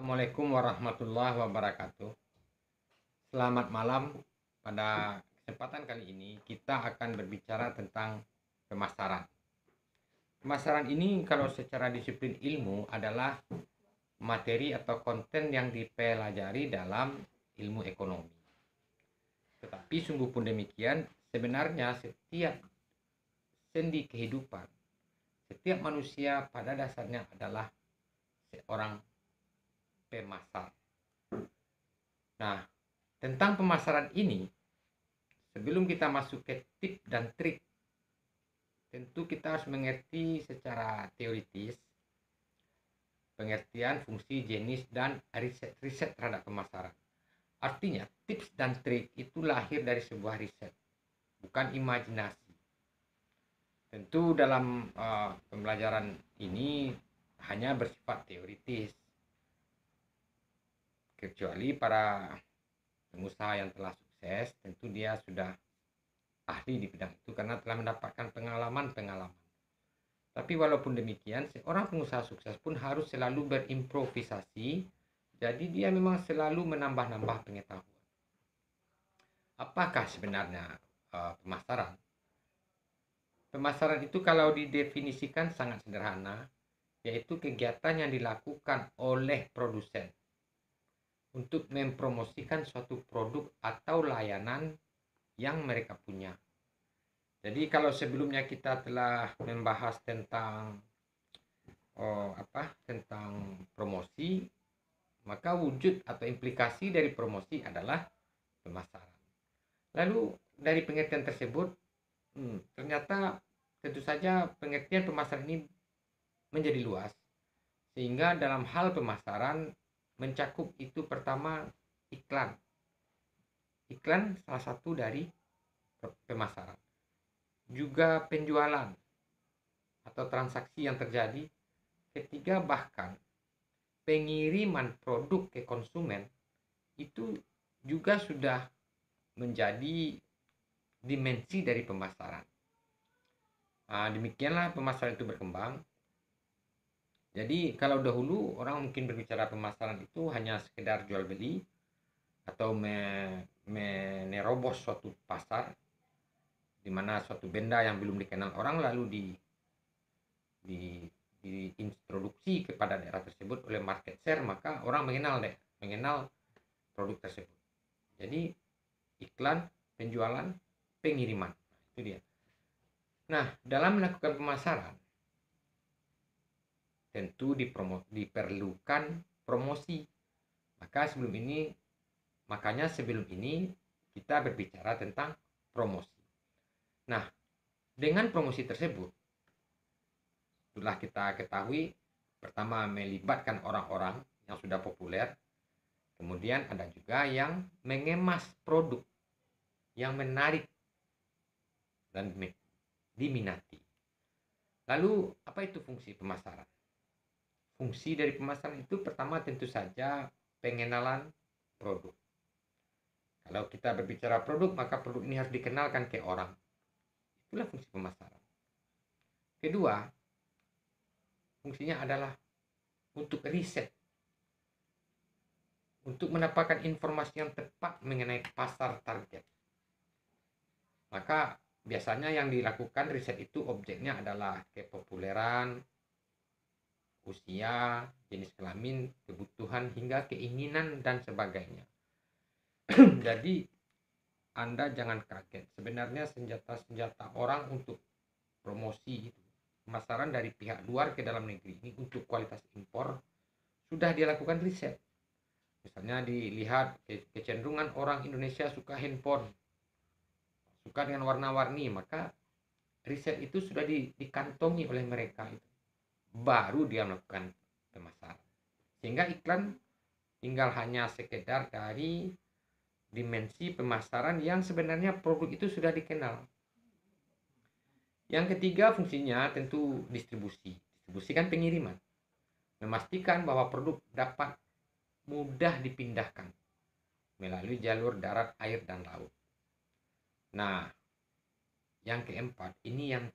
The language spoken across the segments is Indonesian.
Assalamualaikum warahmatullahi wabarakatuh. Selamat malam. Pada kesempatan kali ini kita akan berbicara tentang pemasaran. Pemasaran ini kalau secara disiplin ilmu adalah materi atau konten yang dipelajari dalam ilmu ekonomi. Tetapi sungguh pun demikian, sebenarnya setiap sendi kehidupan, setiap manusia pada dasarnya adalah seorang pemasar. Nah, tentang pemasaran ini, sebelum kita masuk ke tip dan trik, tentu kita harus mengerti secara teoritis pengertian fungsi, jenis, dan riset terhadap pemasaran. Artinya, tips dan trik itu lahir dari sebuah riset, bukan imajinasi. Tentu dalam pembelajaran ini hanya bersifat teoritis, kecuali para pengusaha yang telah sukses, tentu dia sudah ahli di bidang itu karena telah mendapatkan pengalaman-pengalaman. Tapi walaupun demikian, seorang pengusaha sukses pun harus selalu berimprovisasi, jadi dia memang selalu menambah-nambah pengetahuan. Apakah sebenarnya pemasaran? Pemasaran itu kalau didefinisikan sangat sederhana, yaitu kegiatan yang dilakukan oleh produsen untuk mempromosikan suatu produk atau layanan yang mereka punya. Jadi kalau sebelumnya kita telah membahas tentang tentang promosi, maka wujud atau implikasi dari promosi adalah pemasaran. Lalu dari pengertian tersebut, ternyata tentu saja pengertian pemasaran ini menjadi luas, sehingga dalam hal pemasaran mencakup itu pertama iklan. Iklan salah satu dari pemasaran. Juga penjualan atau transaksi yang terjadi. Ketiga, bahkan pengiriman produk ke konsumen itu juga sudah menjadi dimensi dari pemasaran. Demikianlah pemasaran itu berkembang. Jadi kalau dahulu orang mungkin berbicara pemasaran itu hanya sekedar jual beli atau menerobos suatu pasar, di mana suatu benda yang belum dikenal orang lalu diintroduksi kepada daerah tersebut oleh market share, maka orang mengenal produk tersebut. Jadi iklan, penjualan, pengiriman, itu dia. Nah, dalam melakukan pemasaran tentu diperlukan promosi. Makanya sebelum ini kita berbicara tentang promosi. Nah, dengan promosi tersebut telah kita ketahui, pertama melibatkan orang-orang yang sudah populer, kemudian ada juga yang mengemas produk yang menarik dan diminati. Lalu apa itu fungsi pemasaran? Fungsi dari pemasaran itu pertama tentu saja pengenalan produk. Kalau kita berbicara produk, maka produk ini harus dikenalkan ke orang. Itulah fungsi pemasaran. Kedua, fungsinya adalah untuk riset, untuk mendapatkan informasi yang tepat mengenai pasar target. Maka biasanya yang dilakukan riset itu objeknya adalah kepopuleran, usia, jenis kelamin, kebutuhan, hingga keinginan dan sebagainya. Jadi Anda jangan kaget, sebenarnya senjata-senjata orang untuk promosi itu, pemasaran dari pihak luar ke dalam negeri ini untuk kualitas impor sudah dilakukan riset. Misalnya dilihat kecenderungan orang Indonesia suka handphone, suka dengan warna-warni, maka riset itu sudah dikantongi oleh mereka itu. Baru dia melakukan pemasaran. Sehingga iklan tinggal hanya sekedar dari dimensi pemasaran yang sebenarnya produk itu sudah dikenal. Yang ketiga fungsinya tentu distribusi. Distribusi kan pengiriman. Memastikan bahwa produk dapat mudah dipindahkan melalui jalur darat, air, dan laut. Nah, yang keempat, ini yang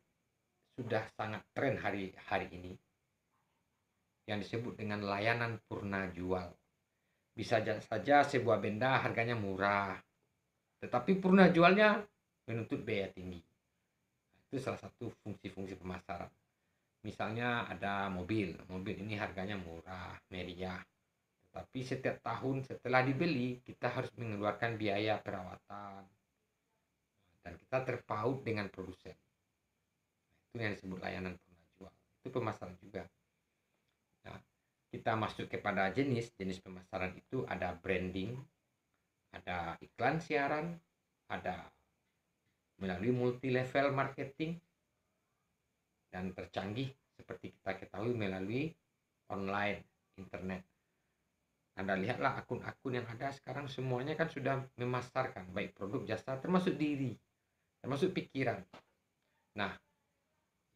sudah sangat tren hari ini, yang disebut dengan layanan purna jual. Bisa saja sebuah benda harganya murah, tetapi pernah jualnya menuntut biaya tinggi. Itu salah satu fungsi-fungsi pemasaran. Misalnya ada mobil, mobil ini harganya murah, meriah, tapi setiap tahun setelah dibeli kita harus mengeluarkan biaya perawatan dan kita terpaut dengan produsen. Itu yang disebut layanan pernah jual. Itu pemasaran juga. Nah, kita masuk kepada jenis pemasaran itu ada branding, ada iklan siaran, ada melalui multi level marketing, dan tercanggih seperti kita ketahui melalui online, internet. Anda lihatlah akun-akun yang ada sekarang semuanya kan sudah memasarkan baik produk jasa termasuk diri, termasuk pikiran. Nah,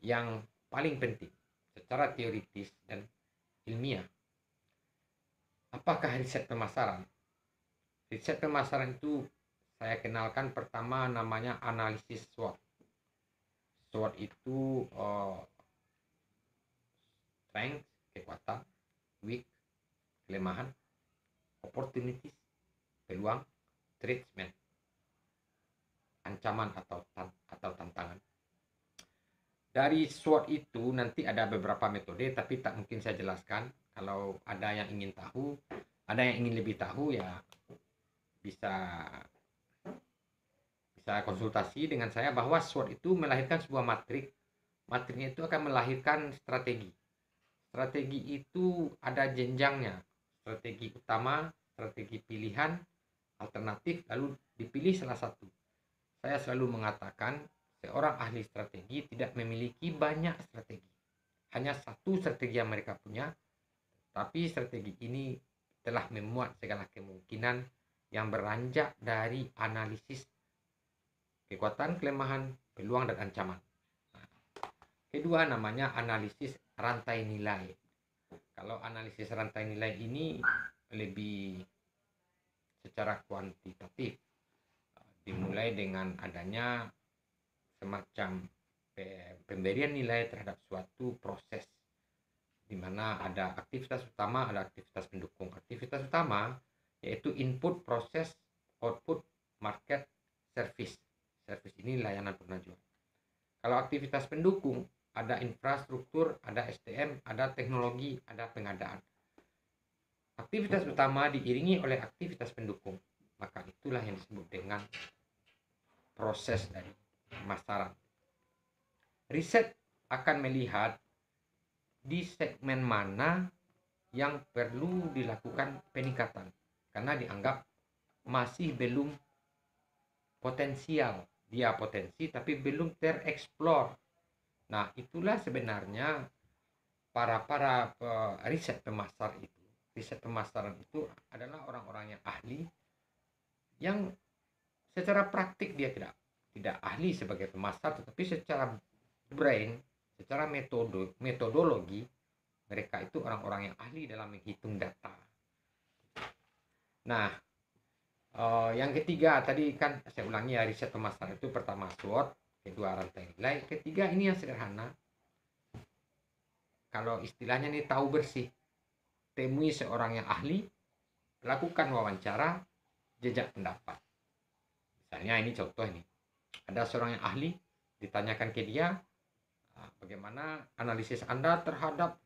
yang paling penting secara teoritis dan ilmiah, apakah riset pemasaran? Riset pemasaran itu saya kenalkan pertama namanya analisis SWOT. SWOT itu strength, kekuatan, weak, kelemahan, opportunities, peluang, threat, ancaman atau tantangan. Dari SWOT itu nanti ada beberapa metode, tapi tak mungkin saya jelaskan. Kalau ada yang ingin tahu, ada yang ingin lebih tahu, ya bisa konsultasi dengan saya, bahwa SWOT itu melahirkan sebuah matrik. Matriknya itu akan melahirkan strategi. Strategi itu ada jenjangnya. Strategi utama, strategi pilihan, alternatif, lalu dipilih salah satu. Saya selalu mengatakan seorang ahli strategi tidak memiliki banyak strategi. Hanya satu strategi yang mereka punya, tapi strategi ini telah memuat segala kemungkinan yang beranjak dari analisis kekuatan, kelemahan, peluang, dan ancaman. Kedua namanya analisis rantai nilai. Kalau analisis rantai nilai ini lebih secara kuantitatif, dimulai dengan adanya semacam pemberian nilai terhadap suatu proses, di mana ada aktivitas utama, ada aktivitas pendukung. Aktivitas utama yaitu input, proses, output, market, service. Service ini layanan pengajuan. Kalau aktivitas pendukung, ada infrastruktur, ada SDM, ada teknologi, ada pengadaan. Aktivitas utama diiringi oleh aktivitas pendukung, maka itulah yang disebut dengan proses dari pemasaran. Riset akan melihat di segmen mana yang perlu dilakukan peningkatan, karena dianggap masih belum potensial. Dia potensi tapi belum tereksplor. Nah, itulah sebenarnya para riset pemasar itu. Riset pemasaran itu adalah orang-orang yang ahli, yang secara praktik dia tidak ahli sebagai pemasar, tetapi secara brain, secara metodologi, mereka itu orang-orang yang ahli dalam menghitung data. Nah, yang ketiga tadi kan saya ulangi ya, riset pemasaran itu pertama SWOT, kedua rantai nilai, ketiga ini yang sederhana. Kalau istilahnya nih, tahu bersih. Temui seorang yang ahli, lakukan wawancara, jejak pendapat. Misalnya ini contoh ini. Ada seorang yang ahli, ditanyakan ke dia, bagaimana analisis Anda terhadap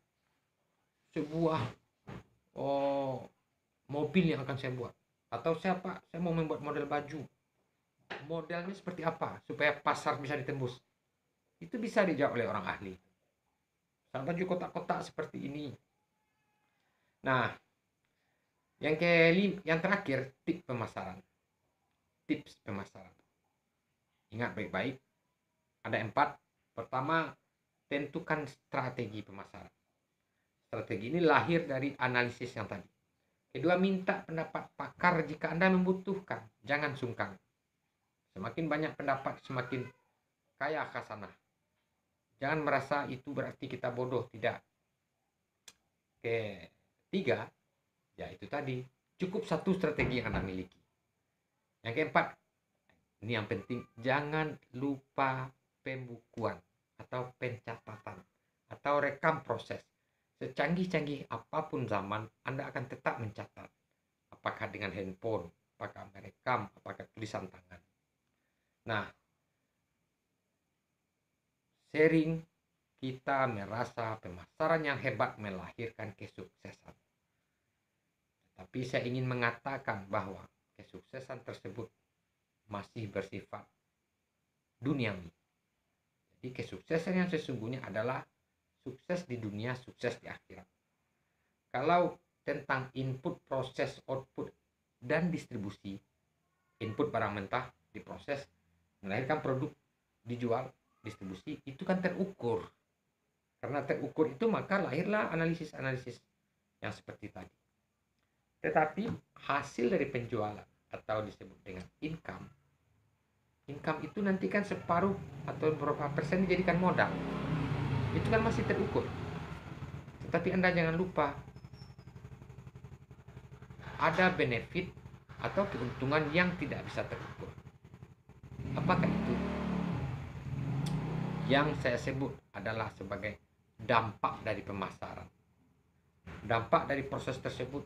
sebuah mobil yang akan saya buat. Atau saya mau membuat model baju. Modelnya seperti apa supaya pasar bisa ditembus. Itu bisa dijawab oleh orang ahli. Misalnya baju kotak-kotak seperti ini. Nah, yang terakhir, tips pemasaran. Ingat baik-baik, ada 4. Pertama, tentukan strategi pemasaran. Strategi ini lahir dari analisis yang tadi. Kedua, minta pendapat pakar jika Anda membutuhkan. Jangan sungkan. Semakin banyak pendapat, semakin kaya khasanah. Jangan merasa itu berarti kita bodoh. Tidak. Ketiga, ya itu tadi, cukup satu strategi yang Anda miliki. Yang keempat, ini yang penting, jangan lupa pembukuan atau pencatatan atau rekam proses. Secanggih-canggih apapun zaman, Anda akan tetap mencatat. apakah dengan handphone, apakah merekam, apakah tulisan tangan. Nah, sering kita merasa pemasaran yang hebat melahirkan kesuksesan. Tapi saya ingin mengatakan bahwa kesuksesan tersebut masih bersifat duniawi. Jadi kesuksesan yang sesungguhnya adalah sukses di dunia, sukses di akhirat. Kalau tentang input, proses, output, dan distribusi, input barang mentah diproses, melahirkan produk, dijual, distribusi, itu kan terukur. Karena terukur itu maka lahirlah analisis-analisis yang seperti tadi. Tetapi hasil dari penjualan atau disebut dengan income itu nanti kan separuh atau beberapa persen dijadikan modal. Itu kan masih terukur. Tetapi Anda jangan lupa, ada benefit atau keuntungan yang tidak bisa terukur. Apakah itu? Yang saya sebut adalah sebagai dampak dari pemasaran. Dampak dari proses tersebut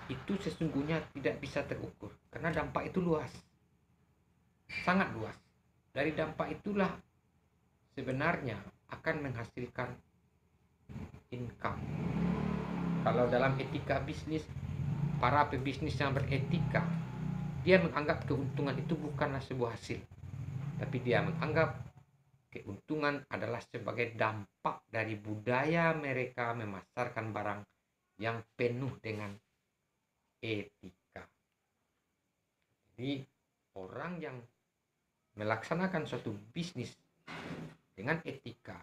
itu sesungguhnya tidak bisa terukur karena dampak itu luas, sangat luas. Dari dampak itulah sebenarnya akan menghasilkan income. Kalau dalam etika bisnis, para pebisnis yang beretika, dia menganggap keuntungan itu bukanlah sebuah hasil, tapi dia menganggap keuntungan adalah sebagai dampak dari budaya mereka memasarkan barang yang penuh dengan etika. Jadi orang yang melaksanakan suatu bisnis dengan etika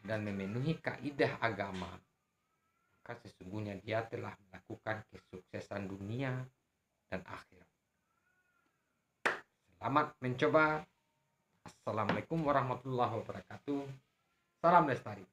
dan memenuhi kaidah agama, maka sesungguhnya dia telah melakukan kesuksesan dunia dan akhirat. Selamat mencoba. Assalamualaikum warahmatullahi wabarakatuh. Salam lestari.